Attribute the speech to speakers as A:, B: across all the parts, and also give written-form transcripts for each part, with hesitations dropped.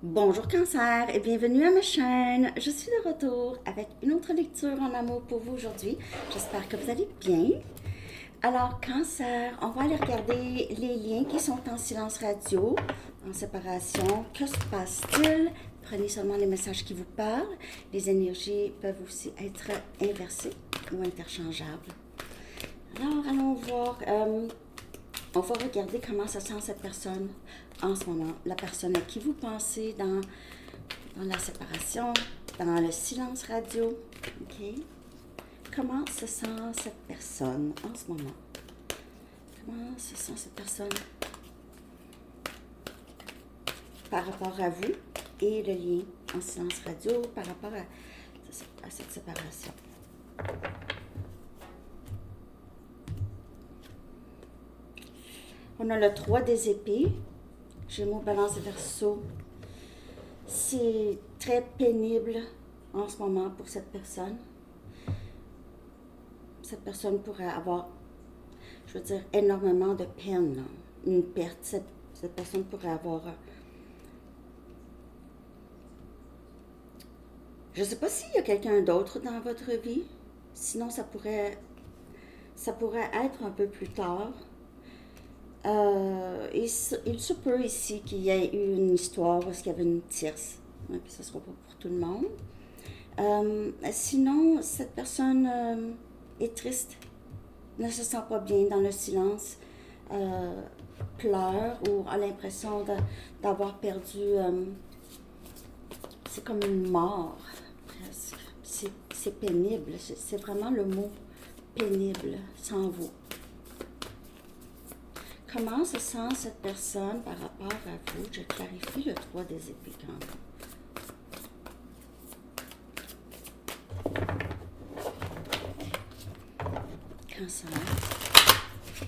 A: Bonjour Cancer et bienvenue à ma chaîne. Je suis de retour avec une autre lecture en amour pour vous aujourd'hui. J'espère que vous allez bien. Alors Cancer, on va aller regarder les liens qui sont en silence radio, en séparation. Que se passe-t-il? Prenez seulement les messages qui vous parlent. Les énergies peuvent aussi être inversées ou interchangeables. Alors allons voir. On va regarder comment se sent cette personne en ce moment. La personne à qui vous pensez dans la séparation, dans le silence radio. OK? Comment se sent cette personne en ce moment? Comment se sent cette personne par rapport à vous et le lien en silence radio par rapport à cette séparation? On a le 3 des épées, Gémeaux, Balance et Verseau. C'est très pénible en ce moment pour cette personne. Cette personne pourrait avoir, je veux dire, énormément de peine, là. Une perte. Cette personne pourrait avoir... Je ne sais pas s'il y a quelqu'un d'autre dans votre vie. Sinon, ça pourrait être un peu plus tard. Il se peut ici qu'il y ait eu une histoire où il y avait une tierce. Ouais, puis ce ne sera pas pour tout le monde. Sinon, cette personne est triste, ne se sent pas bien dans le silence, pleure ou a l'impression d'avoir perdu. C'est comme une mort, presque. C'est pénible. C'est vraiment le mot pénible, sans vous. Comment se sent cette personne par rapport à vous? Je clarifie le 3 des épées quand même. Cancer.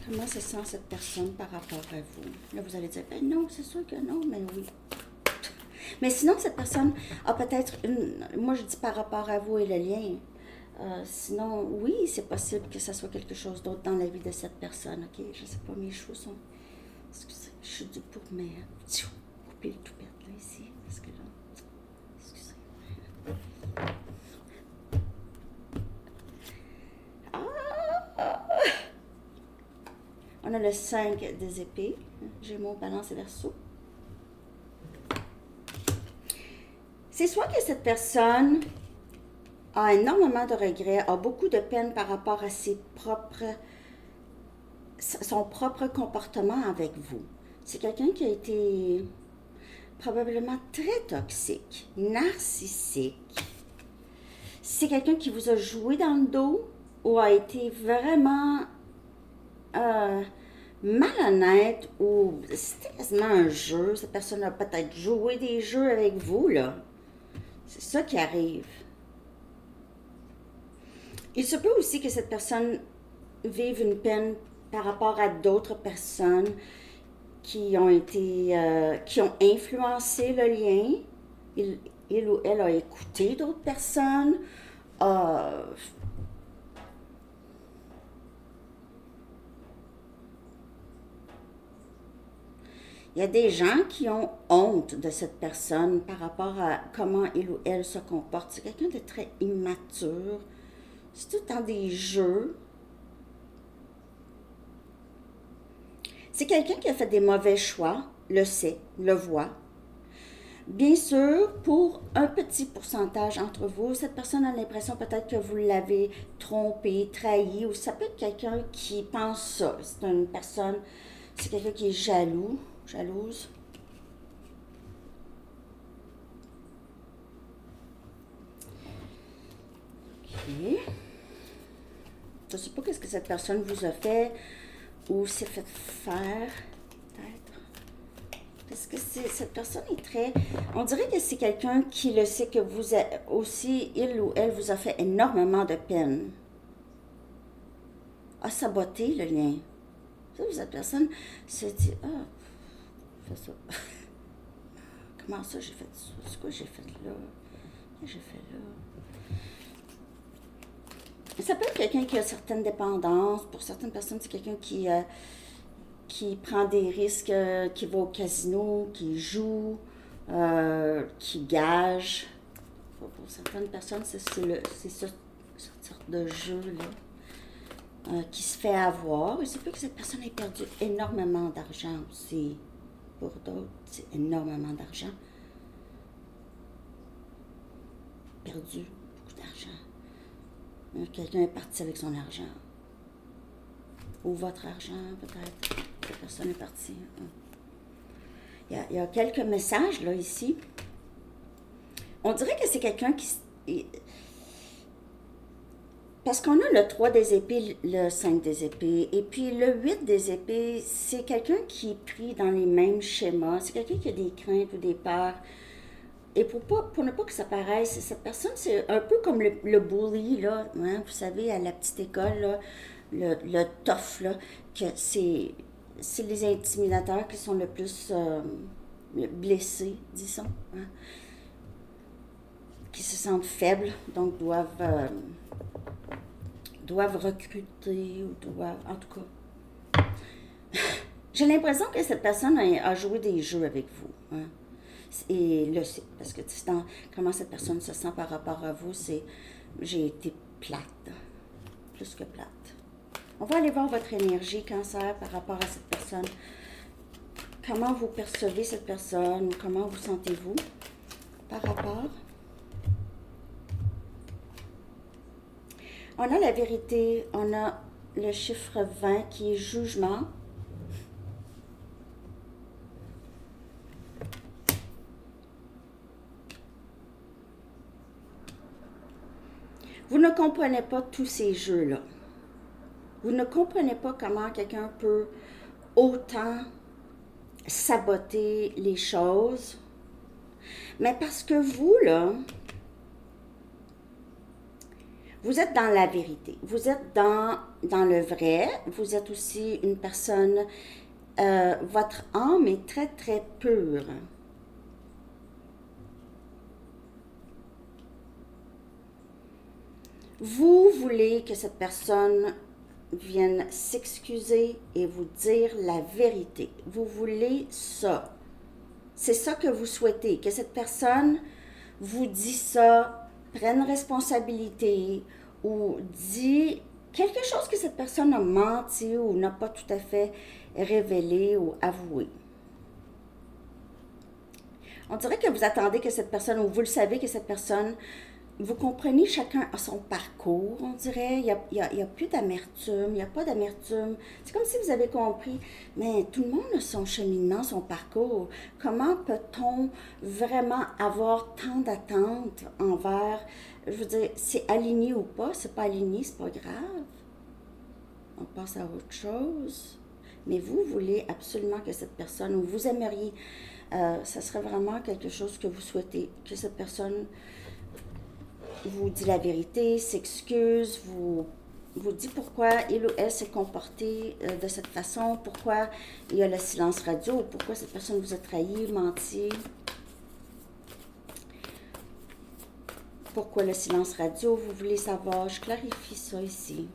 A: Comment se sent cette personne par rapport à vous? Là, vous allez dire, ben non, c'est sûr que non, mais oui. Mais sinon, cette personne a peut-être moi je dis par rapport à vous et le lien. Sinon, oui, c'est possible que ça soit quelque chose d'autre dans la vie de cette personne. OK? Je sais pas, mes cheveux sont... Excusez, je suis due pour couper le toupette, là, ici. Parce que là... Excusez. On a le 5 des épées. Gémeaux, Balance et Verseau. C'est soit que cette personne a énormément de regrets, a beaucoup de peine par rapport à son propre comportement avec vous. C'est quelqu'un qui a été probablement très toxique, narcissique. C'est quelqu'un qui vous a joué dans le dos ou a été vraiment malhonnête ou c'était quasiment un jeu. Cette personne a peut-être joué des jeux avec vous, là. C'est ça qui arrive. Il se peut aussi que cette personne vive une peine par rapport à d'autres personnes qui ont influencé le lien. Il ou elle a écouté d'autres personnes. Il y a des gens qui ont honte de cette personne par rapport à comment il ou elle se comporte. C'est quelqu'un de très immature. C'est tout le temps des jeux. C'est quelqu'un qui a fait des mauvais choix, le sait, le voit. Bien sûr, pour un petit pourcentage entre vous, cette personne a l'impression peut-être que vous l'avez trompé, trahi, ou ça peut être quelqu'un qui pense ça. C'est quelqu'un qui est jaloux, jalouse. Ok. Je ne sais pas qu'est-ce que cette personne vous a fait ou s'est fait faire, peut-être. Parce que cette personne est très... On dirait que c'est quelqu'un qui le sait que vous aussi, il ou elle vous a fait énormément de peine. A saboté le lien. Cette personne se dit, fais ça. Comment ça j'ai fait ça? C'est quoi j'ai fait là? Qu'est-ce que j'ai fait là? Ça peut être quelqu'un qui a certaines dépendances. Pour certaines personnes, c'est quelqu'un qui prend des risques, qui va au casino, qui joue, qui gage. Pour certaines personnes, cette sorte de jeu-là qui se fait avoir. Il se peut que cette personne ait perdu énormément d'argent aussi. Pour d'autres, c'est énormément d'argent. Perdu beaucoup d'argent. Quelqu'un est parti avec son argent. Ou votre argent, peut-être. La personne est partie. Il y a quelques messages, là, ici. On dirait que c'est quelqu'un qui... Parce qu'on a le 3 des épées, le 5 des épées, et puis le 8 des épées, c'est quelqu'un qui est pris dans les mêmes schémas. C'est quelqu'un qui a des craintes ou des peurs. Et pour ne pas que ça paraisse, cette personne, c'est un peu comme le bully, là, hein, vous savez, à la petite école, là, le tough, là, que c'est les intimidateurs qui sont le plus blessés, disons, hein, qui se sentent faibles, donc doivent recruter ou doivent, en tout cas. J'ai l'impression que cette personne a joué des jeux avec vous, hein. Et là, c'est parce que comment cette personne se sent par rapport à vous, c'est j'ai été plate, plus que plate. On va aller voir votre énergie, Cancer, par rapport à cette personne. Comment vous percevez cette personne, comment vous sentez-vous par rapport. On a la vérité, on a le chiffre 20 qui est jugement. Vous ne comprenez pas tous ces jeux-là. Vous ne comprenez pas comment quelqu'un peut autant saboter les choses. Mais parce que vous, là, vous êtes dans la vérité. Vous êtes dans le vrai. Vous êtes aussi une personne, votre âme est très, très pure. Vous voulez que cette personne vienne s'excuser et vous dire la vérité. Vous voulez ça. C'est ça que vous souhaitez, que cette personne vous dit ça, prenne responsabilité ou dit quelque chose que cette personne a menti ou n'a pas tout à fait révélé ou avoué. On dirait que vous attendez que cette personne, ou vous le savez que cette personne, vous comprenez chacun à son parcours, on dirait. Il y a plus d'amertume, il n'y a pas d'amertume. C'est comme si vous avez compris, mais tout le monde a son cheminement, son parcours. Comment peut-on vraiment avoir tant d'attentes envers, je veux dire, c'est aligné ou pas, c'est pas aligné, c'est pas grave. On passe à autre chose. Mais vous voulez absolument que cette personne, ou vous aimeriez, ça serait vraiment quelque chose que vous souhaitez, que cette personne vous dit la vérité, s'excuse, vous dit pourquoi il ou elle s'est comporté de cette façon, pourquoi il y a le silence radio, pourquoi cette personne vous a trahi, menti. Pourquoi le silence radio, vous voulez savoir, je clarifie ça ici.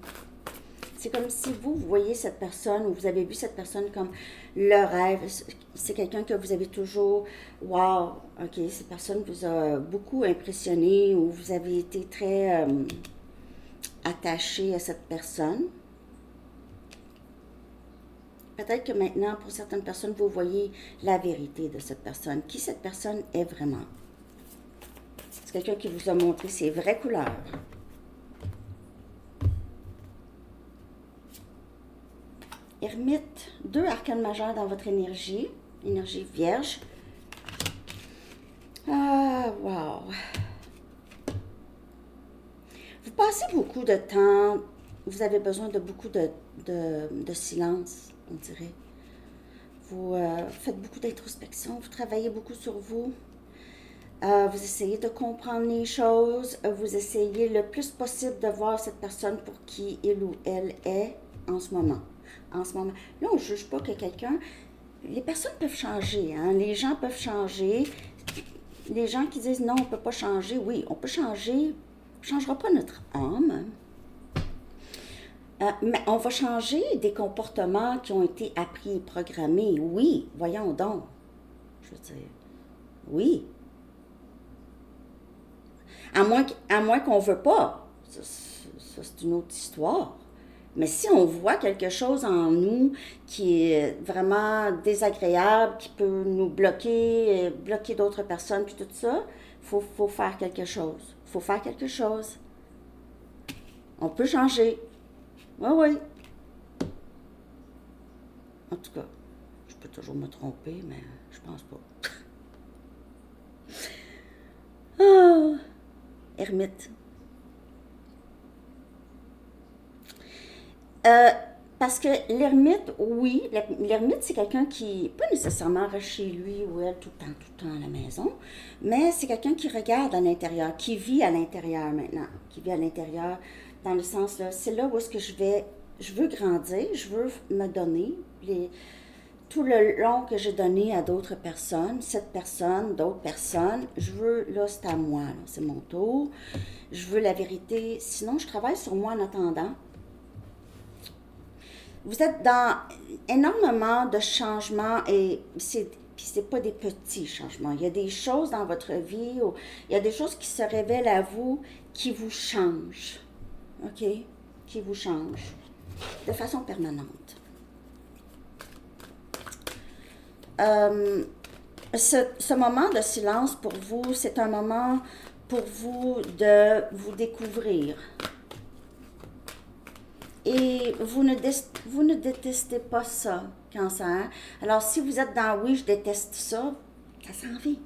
A: C'est comme si vous voyez cette personne ou vous avez vu cette personne comme le rêve. C'est quelqu'un que vous avez toujours, wow, ok, cette personne vous a beaucoup impressionné ou vous avez été très attaché à cette personne. Peut-être que maintenant, pour certaines personnes, vous voyez la vérité de cette personne. Qui cette personne est vraiment. C'est quelqu'un qui vous a montré ses vraies couleurs. Ermite, 2 arcanes majeures dans votre énergie vierge. Ah, wow. Vous passez beaucoup de temps, vous avez besoin de beaucoup de silence, on dirait. Vous faites beaucoup d'introspection, vous travaillez beaucoup sur vous. Vous essayez de comprendre les choses, vous essayez le plus possible de voir cette personne pour qui il ou elle est en ce moment. Là, on ne juge pas que quelqu'un... Les personnes peuvent changer, hein? Les gens peuvent changer. Les gens qui disent non, on ne peut pas changer, oui, on peut changer. On ne changera pas notre âme. Mais on va changer des comportements qui ont été appris et programmés. Oui, voyons donc. Je veux dire, Oui. À moins qu'on ne veut pas. Ça, c'est une autre histoire. Mais si on voit quelque chose en nous qui est vraiment désagréable, qui peut nous bloquer, bloquer d'autres personnes, puis tout ça, faut faire quelque chose. Faut faire quelque chose. On peut changer. Oui, oui. En tout cas, je peux toujours me tromper, mais je pense pas. Ah, ermite. Euh, Parce que l'ermite, oui, l'ermite, c'est quelqu'un qui, pas nécessairement reste chez lui ou elle tout le temps à la maison, mais c'est quelqu'un qui regarde à l'intérieur, qui vit à l'intérieur maintenant, qui vit à l'intérieur, dans le sens, là, c'est là où est-ce que je veux grandir, je veux me donner tout le long que j'ai donné à d'autres personnes, cette personne, d'autres personnes, je veux, là, c'est à moi, là, c'est mon tour, je veux la vérité, sinon je travaille sur moi en attendant. Vous êtes dans énormément de changements et c'est pas des petits changements. Il y a des choses dans votre vie, il y a des choses qui se révèlent à vous qui vous changent. OK? Qui vous changent de façon permanente. Euh, ce moment de silence pour vous, c'est un moment pour vous de vous découvrir. Et vous ne détestez pas ça, cancer. Alors, si vous êtes dans oui, je déteste ça, ça s'en vient.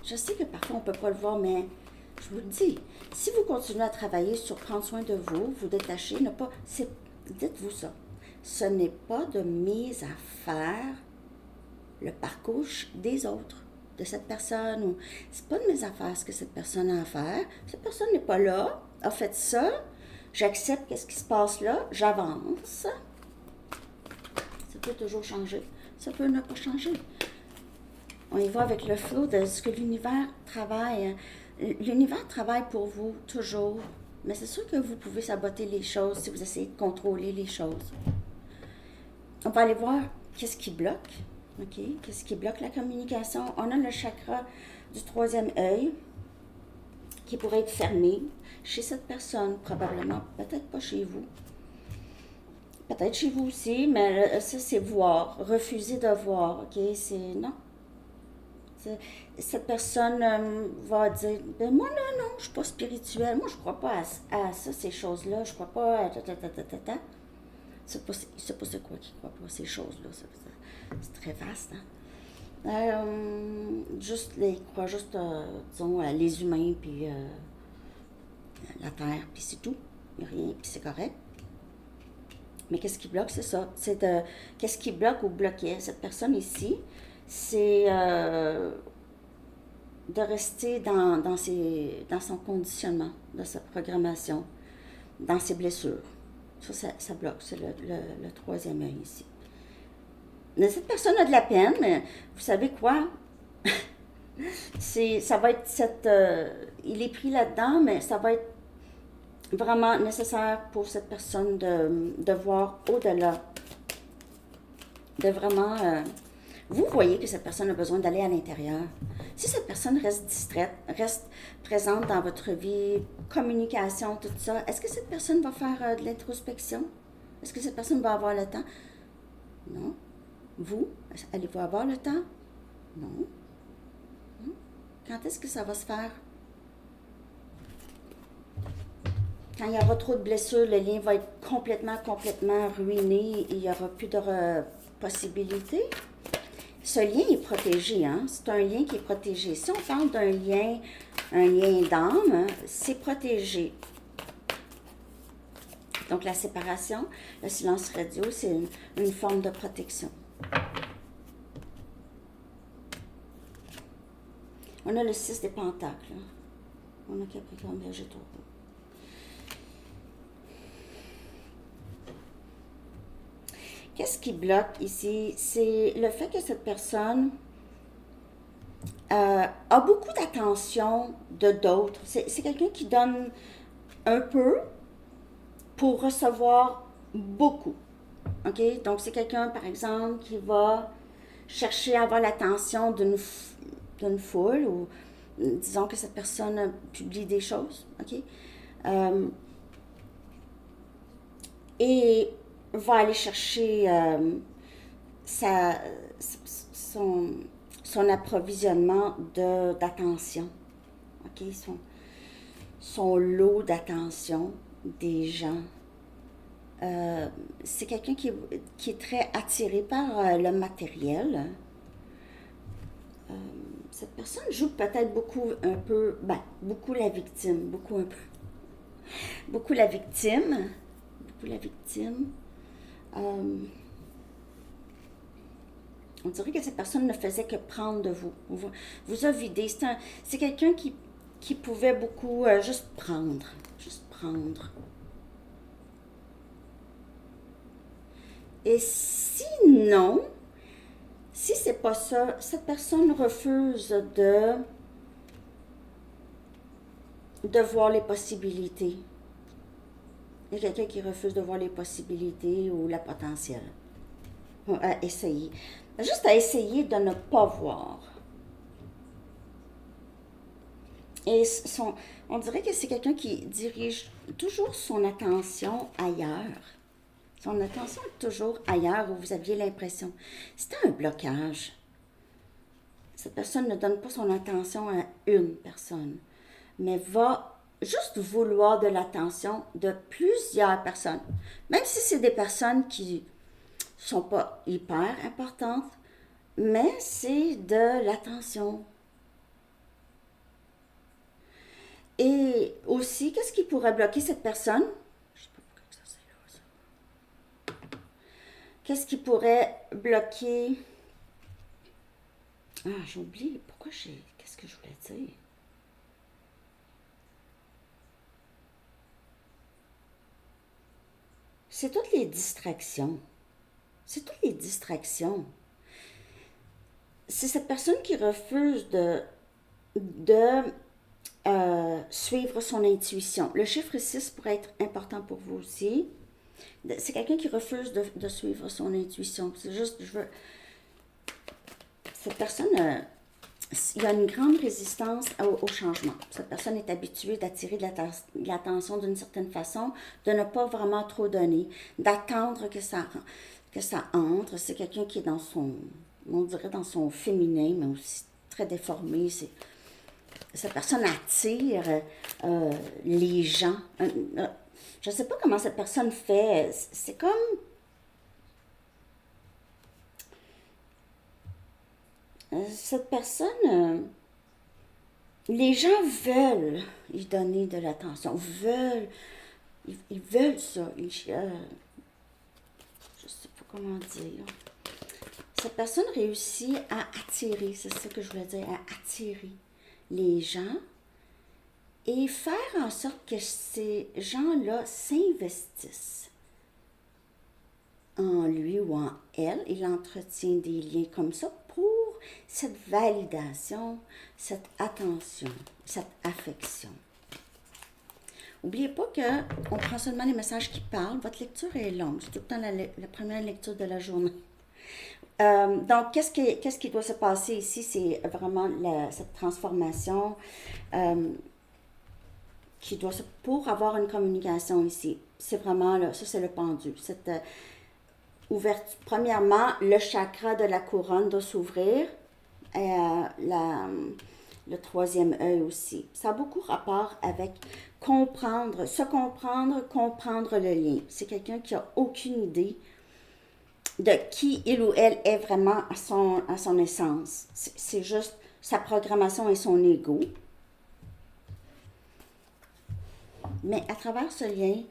A: Je sais que parfois on ne peut pas le voir, mais je vous le dis, si vous continuez à travailler sur prendre soin de vous, vous détacher, ne pas. Dites-vous ça. Ce n'est pas de mise à faire le parcours des autres, de cette personne. Ou c'est pas de mes affaires ce que cette personne a à faire. Cette personne n'est pas là, a fait ça. J'accepte qu'est-ce qui se passe là, j'avance. Ça peut toujours changer, ça peut ne pas changer. On y va avec le flow de ce que l'univers travaille. L'univers travaille pour vous, toujours. Mais c'est sûr que vous pouvez saboter les choses si vous essayez de contrôler les choses. On va aller voir qu'est-ce qui bloque. OK? Qu'est-ce qui bloque la communication? On a le chakra du troisième œil qui pourrait être fermé chez cette personne, probablement, peut-être pas chez vous. Peut-être chez vous aussi, mais ça, c'est voir, refuser de voir, OK? C'est non. Cette personne va dire, ben moi, là, non, je suis pas spirituelle, moi, je crois pas à ça, ces choses-là, je crois pas à ta. C'est pas c'est quoi qui croit pas à ces choses-là, c'est très vaste, hein? Il croit juste, disons, les humains, puis la terre, puis c'est tout. Il n'y a rien, puis c'est correct. Mais qu'est-ce qui bloque, c'est ça. Qu'est-ce qui bloque ou bloquait cette personne ici, c'est de rester dans son conditionnement, dans sa programmation, dans ses blessures. Ça bloque, c'est le troisième œil ici. Mais cette personne a de la peine, mais vous savez quoi? Ça va être il est pris là-dedans, mais ça va être vraiment nécessaire pour cette personne de voir au-delà. De vraiment. Vous voyez que cette personne a besoin d'aller à l'intérieur. Si cette personne reste distraite, reste présente dans votre vie, communication, tout ça, est-ce que cette personne va faire de l'introspection? Est-ce que cette personne va avoir le temps? Non. Vous, allez-vous avoir le temps? Non. Quand est-ce que ça va se faire? Quand il y aura trop de blessures, le lien va être complètement ruiné et il n'y aura plus de possibilités. Ce lien est protégé, hein? C'est un lien qui est protégé. Si on parle d'un lien, un lien d'âme, c'est protégé. Donc la séparation, le silence radio, c'est une forme de protection. On a le 6 des pentacles. On a Capricorne, Vierge, Taureau. Qu'est-ce qui bloque ici? C'est le fait que cette personne a beaucoup d'attention de d'autres. C'est quelqu'un qui donne un peu pour recevoir beaucoup. OK? Donc, c'est quelqu'un, par exemple, qui va chercher à avoir l'attention d'une foule ou disons que cette personne publie des choses, ok? Euh, et va aller chercher sa, son, son approvisionnement d'attention, ok? Son lot d'attention des gens. C'est quelqu'un qui est très attiré par le matériel. Euh, cette personne joue peut-être beaucoup un peu, ben, beaucoup la victime, beaucoup un peu, beaucoup la victime, beaucoup la victime. Euh, on dirait que cette personne ne faisait que prendre de vous, vous a vidé. C'est quelqu'un qui pouvait beaucoup juste prendre, juste prendre. Et sinon, si c'est pas ça, cette personne refuse de voir les possibilités. Il y a quelqu'un qui refuse de voir les possibilités ou le potentiel. À essayer. Juste à essayer de ne pas voir. Et on dirait que c'est quelqu'un qui dirige toujours son attention ailleurs. Son attention est toujours ailleurs où vous aviez l'impression. C'était un blocage. Cette personne ne donne pas son attention à une personne, mais va juste vouloir de l'attention de plusieurs personnes. Même si c'est des personnes qui sont pas hyper importantes, mais c'est de l'attention. Et aussi, qu'est-ce qui pourrait bloquer cette personne? Je sais pas pourquoi ça c'est là, ça. Qu'est-ce qui pourrait bloquer... Ah, j'ai oublié. Pourquoi j'ai... Qu'est-ce que je voulais dire? C'est toutes les distractions. C'est toutes les distractions. C'est cette personne qui refuse de suivre son intuition. Le chiffre 6 pourrait être important pour vous aussi. C'est quelqu'un qui refuse de suivre son intuition. C'est juste, cette personne, il y a une grande résistance au changement. Cette personne est habituée d'attirer de l'attention d'une certaine façon, de ne pas vraiment trop donner, d'attendre que ça entre. C'est quelqu'un qui est dans son, on dirait dans son féminin, mais aussi très déformé. Cette personne attire les gens. Je ne sais pas comment cette personne fait. C'est comme... cette personne... les gens veulent lui donner de l'attention. Ils veulent ça. Je ne sais pas comment dire. Cette personne réussit à attirer, c'est ça que je voulais dire, à attirer les gens et faire en sorte que ces gens-là s'investissent en lui ou en elle. Il entretient des liens comme ça pour cette validation, cette attention, cette affection. N'oubliez pas qu'on prend seulement les messages qui parlent. Votre lecture est longue. C'est tout le temps la première lecture de la journée. Donc, qu'est-ce qui doit se passer ici? C'est vraiment cette transformation qui doit se... Pour avoir une communication ici, c'est vraiment là, ça c'est le pendu. Cette ouverture. Premièrement, le chakra de la couronne doit s'ouvrir. Le troisième œil aussi. Ça a beaucoup rapport avec comprendre, se comprendre, comprendre le lien. C'est quelqu'un qui n'a aucune idée de qui il ou elle est vraiment à son essence. C'est juste sa programmation et son ego. Mais à travers ce lien,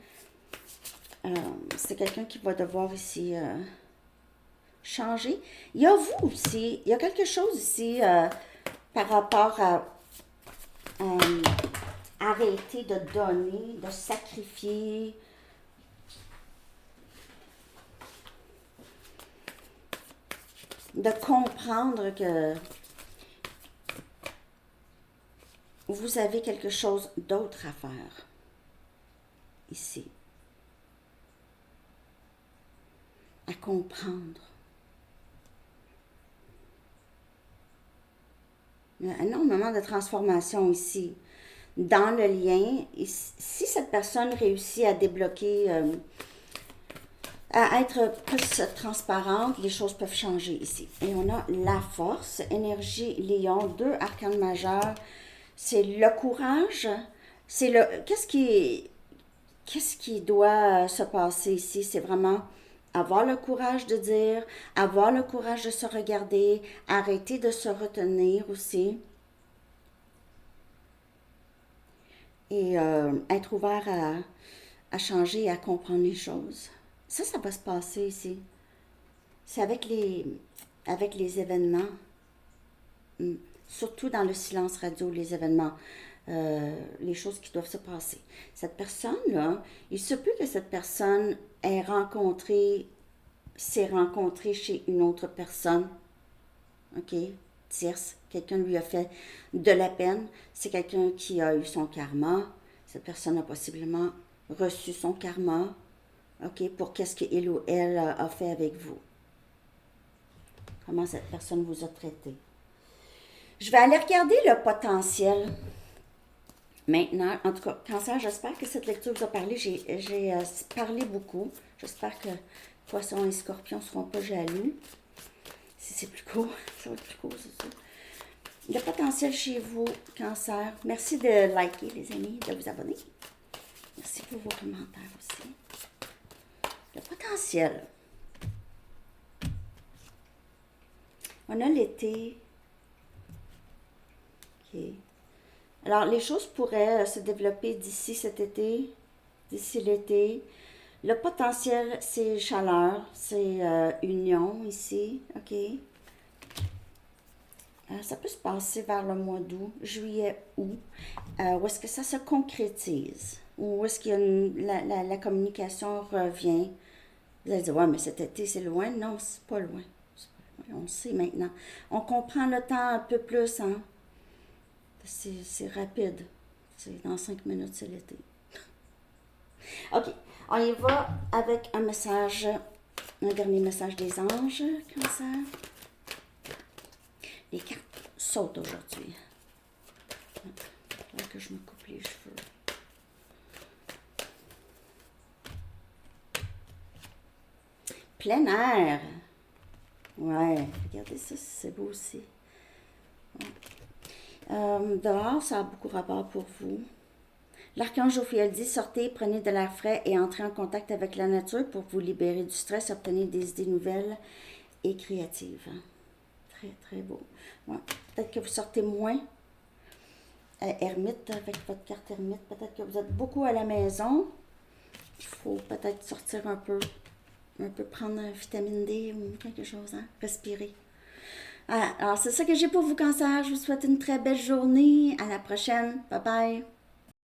A: c'est quelqu'un qui va devoir ici changer. Il y a vous aussi, il y a quelque chose ici par rapport à arrêter de donner, de sacrifier. De comprendre que vous avez quelque chose d'autre à faire ici. À comprendre. Il y a énormément de transformation ici. Dans le lien, si cette personne réussit à débloquer, à être plus transparente, les choses peuvent changer ici. Et on a la force, énergie lion, deux arcanes majeurs. C'est le courage, c'est le... Qu'est-ce qui doit se passer ici? C'est vraiment avoir le courage de dire, avoir le courage de se regarder, arrêter de se retenir aussi. Et être ouvert à changer et à comprendre les choses. Ça va se passer ici. C'est avec les événements, surtout dans le silence radio, les événements, les choses qui doivent se passer. Cette personne-là, il se peut que cette personne s'est rencontrée chez une autre personne, ok, tierce, quelqu'un lui a fait de la peine, c'est quelqu'un qui a eu son karma, cette personne a possiblement reçu son karma, ok, pour qu'est-ce qu'il ou elle a fait avec vous. Comment cette personne vous a traité. Je vais aller regarder le potentiel. Maintenant, en tout cas, Cancer, j'espère que cette lecture vous a parlé. J'ai parlé beaucoup. J'espère que Poissons et Scorpions ne seront pas jaloux. Si c'est plus court, ça va être plus court, c'est ça. Le potentiel chez vous, Cancer. Merci de liker, les amis, de vous abonner. Merci pour vos commentaires aussi. Le potentiel. On a l'été. OK. Alors, les choses pourraient se développer d'ici cet été, d'ici l'été. Le potentiel, c'est chaleur, c'est union ici, OK? Ça peut se passer vers le mois d'août, juillet, août, où est-ce que ça se concrétise, où est-ce qu'il y a la communication revient. Vous allez dire, ouais, mais cet été, c'est loin. Non, c'est pas loin. On le sait maintenant. On comprend le temps un peu plus, hein? C'est rapide. C'est dans 5 minutes, c'est l'été. OK. On y va avec un message, un dernier message des anges, Cancer. Les cartes sautent aujourd'hui. Il faut que je me coupe les cheveux. Plein air. Ouais, regardez ça, c'est beau aussi. Ouais. Dehors, ça a beaucoup rapport pour vous. L'archange Ophiel dit, sortez, prenez de l'air frais et entrez en contact avec la nature pour vous libérer du stress, obtenir des idées nouvelles et créatives. Très, très beau. Ouais. Peut-être que vous sortez moins. Ermite, avec votre carte ermite, peut-être que vous êtes beaucoup à la maison. Il faut peut-être sortir un peu prendre un vitamine D ou quelque chose, hein? Respirer. Alors, c'est ça que j'ai pour vous, Cancer. Je vous souhaite une très belle journée. À la prochaine. Bye bye.